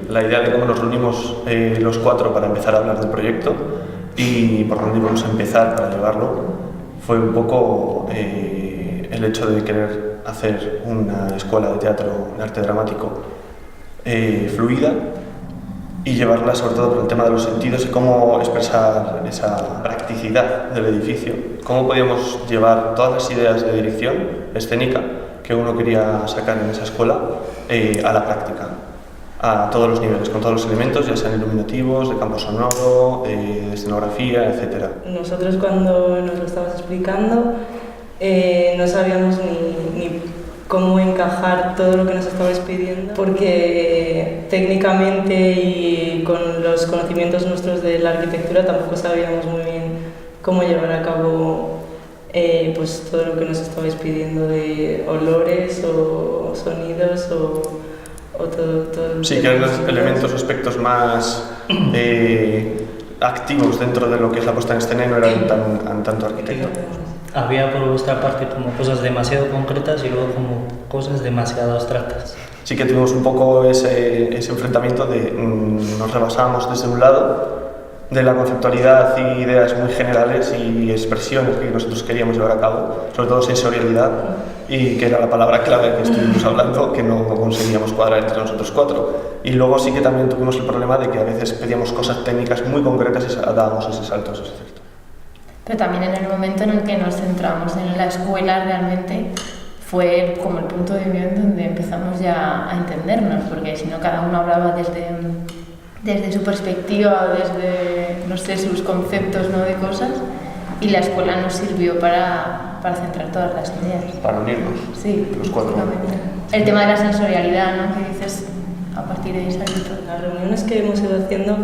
La idea de cómo nos reunimos los cuatro para empezar a hablar del proyecto y por dónde íbamos a empezar para llevarlo fue un poco el hecho de querer hacer una escuela de teatro de arte dramático fluida y llevarla sobre todo por el tema de los sentidos y cómo expresar esa practicidad del edificio, cómo podíamos llevar todas las ideas de dirección escénica que uno quería sacar en esa escuela a la práctica, a todos los niveles, con todos los elementos, ya sean iluminativos, de campo sonoro, de escenografía, etc. Nosotros cuando nos lo estabas explicando no sabíamos ni cómo encajar todo lo que nos estabais pidiendo, porque técnicamente y con los conocimientos nuestros de la arquitectura tampoco sabíamos muy bien cómo llevar a cabo pues todo lo que nos estabais pidiendo de olores o sonidos o todo sí, que eran los elementos o aspectos más activos dentro de lo que es la puesta en escena y no eran tanto arquitecto. Había por vuestra parte como cosas demasiado concretas y luego como cosas demasiado abstractas. Sí que tuvimos un poco ese enfrentamiento de nos rebasábamos desde un lado de la conceptualidad y ideas muy generales y expresiones que nosotros queríamos llevar a cabo, sobre todo sensorialidad, y que era la palabra clave que estuvimos hablando, que no conseguíamos cuadrar entre nosotros cuatro. Y luego sí que también tuvimos el problema de que a veces pedíamos cosas técnicas muy concretas y dábamos ese salto, eso es cierto. Pero también en el momento en el que nos centramos en la escuela realmente fue como el punto de unión donde empezamos ya a entendernos, porque si no cada uno hablaba desde su perspectiva, desde, no sé, sus conceptos, ¿no?, de cosas, y la escuela nos sirvió para centrar todas las ideas. Para unirnos, sí, los cuatro. El tema de la sensorialidad, ¿no?, que dices, a partir de ahí salió todo. Las reuniones que hemos ido haciendo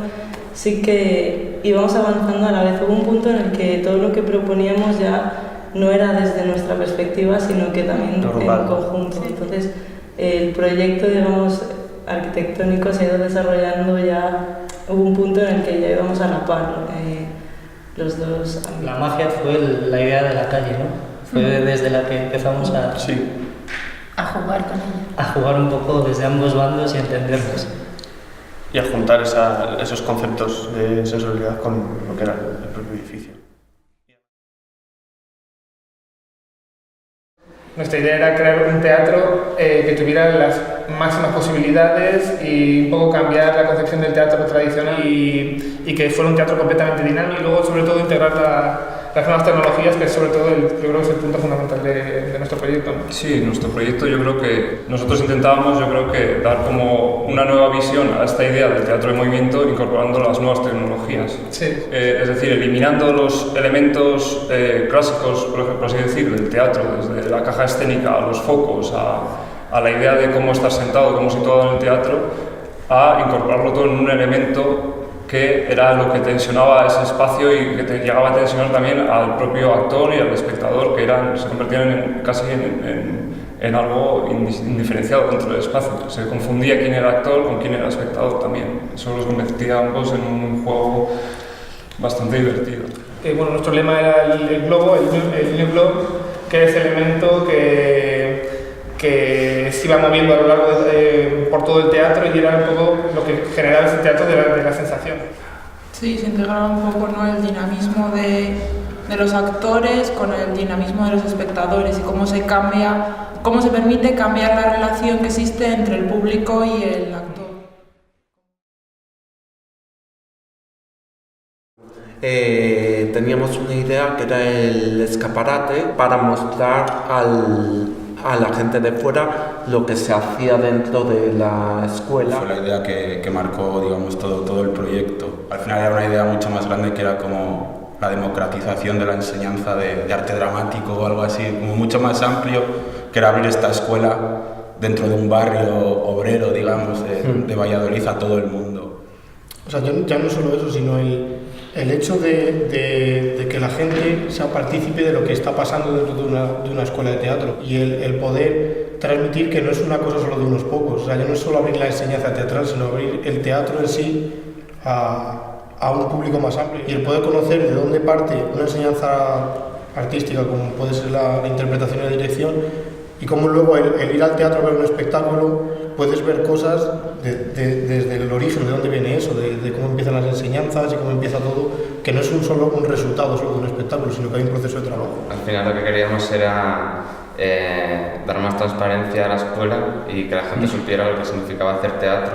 sí que íbamos avanzando a la vez. Hubo un punto en el que todo lo que proponíamos ya no era desde nuestra perspectiva, sino que también en conjunto. Entonces, el proyecto, digamos, arquitectónico se ha ido desarrollando ya, hubo un punto en el que ya íbamos a la par, los dos. La magia fue la idea de la calle, ¿no? Fue desde la que empezamos a jugar con ella. A jugar un poco desde ambos bandos y a entendernos. Y a juntar esos conceptos de sensorialidad con lo que era el propio edificio. Nuestra idea era crear un teatro que tuviera las máximas posibilidades y un poco cambiar la concepción del teatro tradicional y que fuera un teatro completamente dinámico y luego sobre todo integrar las nuevas tecnologías, que es sobre todo yo creo que es el punto fundamental de nuestro proyecto. Sí, nuestro proyecto yo creo que nosotros intentábamos dar como una nueva visión a esta idea del teatro de movimiento incorporando las nuevas tecnologías. Sí. Es decir, eliminando los elementos clásicos, por así decir, del teatro, desde la caja escénica a los focos, a la idea de cómo estar sentado, cómo situado en el teatro, a incorporarlo todo en un elemento que era lo que tensionaba ese espacio y que llegaba a tensionar también al propio actor y al espectador, que se convertían casi en algo indiferenciado dentro del espacio. Se confundía quién era actor con quién era espectador también. Eso los convertía ambos en un juego bastante divertido. Bueno, nuestro lema era el globo, el New Globe, que es el elemento que se iba moviendo a lo largo por todo el teatro y era un poco lo que generaba ese teatro de la sensación. Sí, se integraba un poco, ¿no?, el dinamismo de los actores con el dinamismo de los espectadores y cómo se permite cambiar la relación que existe entre el público y el actor. Teníamos una idea que era el escaparate para mostrar a la gente de fuera lo que se hacía dentro de la escuela. Fue la idea que marcó, digamos, todo el proyecto. Al final era una idea mucho más grande que era como la democratización de la enseñanza de arte dramático o algo así, como mucho más amplio, que era abrir esta escuela dentro de un barrio obrero, digamos, de Valladolid a todo el mundo. O sea, ya no solo eso, sino el hecho de que la gente sea partícipe de lo que está pasando dentro de una escuela de teatro y el poder transmitir que no es una cosa solo de unos pocos. O sea, ya no es solo abrir la enseñanza teatral, sino abrir el teatro en sí a un público más amplio y el poder conocer de dónde parte una enseñanza artística como puede ser la interpretación y la dirección y cómo luego el ir al teatro a ver un espectáculo puedes ver cosas desde el origen, de dónde viene eso, de cómo empiezan las enseñanzas y cómo empieza todo, que no es solo un resultado solo de un espectáculo, sino que hay un proceso de trabajo. Al final lo que queríamos era dar más transparencia a la escuela y que la gente supiera lo que significaba hacer teatro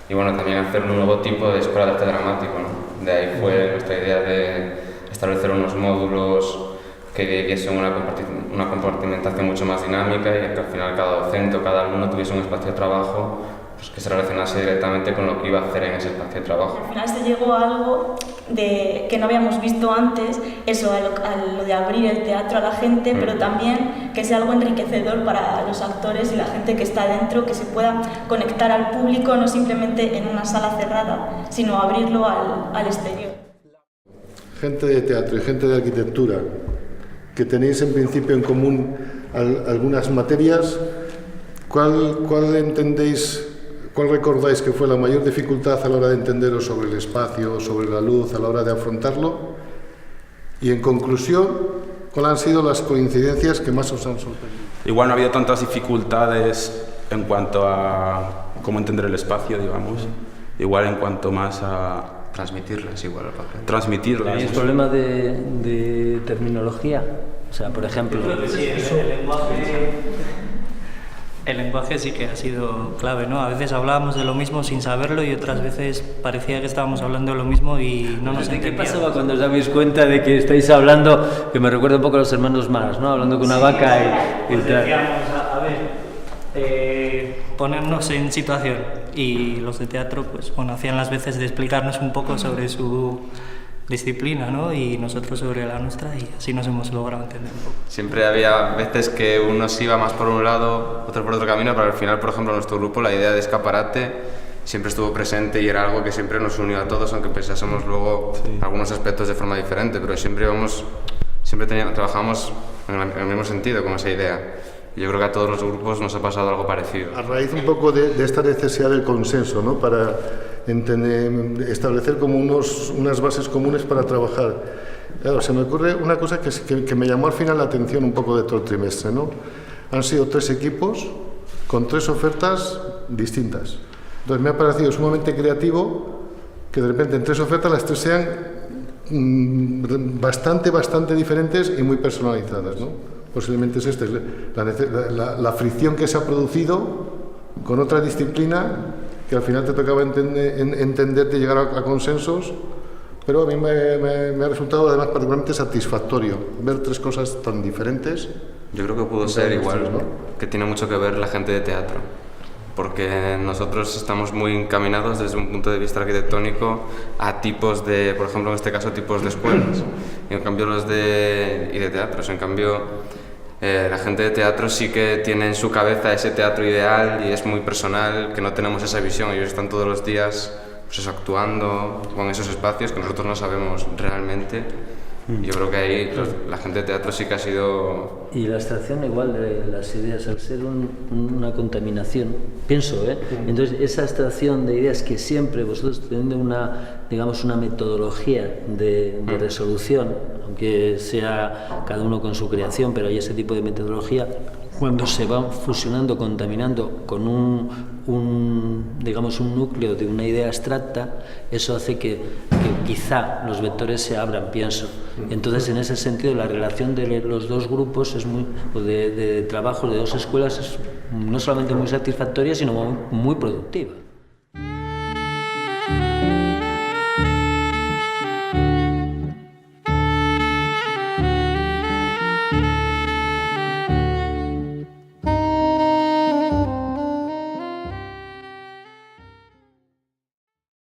y bueno, también hacer un nuevo tipo de escuela de arte dramático, ¿no? De ahí fue nuestra idea de establecer unos módulos que diesen una compartimentación mucho más dinámica y que al final cada docente o cada alumno tuviese un espacio de trabajo pues, que se relacionase directamente con lo que iba a hacer en ese espacio de trabajo. Al final se llegó a algo que no habíamos visto antes, eso, a lo de abrir el teatro a la gente, pero también que sea algo enriquecedor para los actores y la gente que está dentro, que se pueda conectar al público, no simplemente en una sala cerrada, sino abrirlo al exterior. Gente de teatro y gente de arquitectura, que tenéis en principio en común algunas materias, ¿cuál entendéis, cuál recordáis que fue la mayor dificultad a la hora de entenderos sobre el espacio, sobre la luz, a la hora de afrontarlo? Y en conclusión, ¿cuáles han sido las coincidencias que más os han sorprendido? Igual no ha habido tantas dificultades en cuanto a cómo entender el espacio, digamos, igual en cuanto más a transmitirlas igual al papel. Transmitirlas. ¿Tenéis problema de terminología? O sea, por ejemplo... Sí, el lenguaje sí que ha sido clave, ¿no? A veces hablábamos de lo mismo sin saberlo y otras veces parecía que estábamos hablando de lo mismo y no nos entendíamos. ¿Qué pasaba cuando os dabais cuenta de que estáis hablando, que me recuerda un poco a los hermanos Marx, ¿no? Hablando con una vaca y tal. Decíamos, a ver, ponernos en situación y los de teatro, pues bueno, hacían las veces de explicarnos un poco sobre su disciplina, ¿no? Y nosotros sobre la nuestra y así nos hemos logrado entender un poco. Siempre había veces que uno se iba más por un lado, otro por otro camino, pero al final, por ejemplo, en nuestro grupo la idea de escaparate siempre estuvo presente y era algo que siempre nos unió a todos, aunque pensásemos luego algunos aspectos de forma diferente, pero siempre trabajamos en el mismo sentido con esa idea. Yo creo que a todos los grupos nos ha pasado algo parecido. A raíz un poco de esta necesidad del consenso, ¿no? Para establecer como unas bases comunes para trabajar. Claro, se me ocurre una cosa que me llamó al final la atención un poco de todo el trimestre, ¿no? Han sido 3 equipos con 3 ofertas distintas. Entonces me ha parecido sumamente creativo que de repente en 3 ofertas las 3 sean bastante diferentes y muy personalizadas, ¿no? Posiblemente es la fricción que se ha producido con otra disciplina que al final te tocaba entender de llegar a consensos, pero a mí me ha resultado además particularmente satisfactorio ver 3 cosas tan diferentes. Yo creo que pudo ser igual, ¿no? Que tiene mucho que ver la gente de teatro, porque nosotros estamos muy encaminados desde un punto de vista arquitectónico a tipos de, por ejemplo en este caso, tipos de escuelas, y en cambio y de teatros, en cambio la gente de teatro sí que tiene en su cabeza ese teatro ideal y es muy personal, que no tenemos esa visión. Ellos están todos los días pues eso, actuando con esos espacios que nosotros no sabemos realmente. Yo creo que ahí la gente de teatro sí que ha sido... Y la abstracción igual de las ideas, al ser una contaminación, pienso, entonces esa abstracción de ideas que siempre vosotros teniendo una metodología de resolución, aunque sea cada uno con su creación, pero hay ese tipo de metodología, cuando se van fusionando, contaminando con un núcleo de una idea abstracta, eso hace que quizá los vectores se abran, pienso. Entonces, en ese sentido, la relación de los 2 grupos de trabajo de 2 escuelas es no solamente muy satisfactoria, sino muy productiva.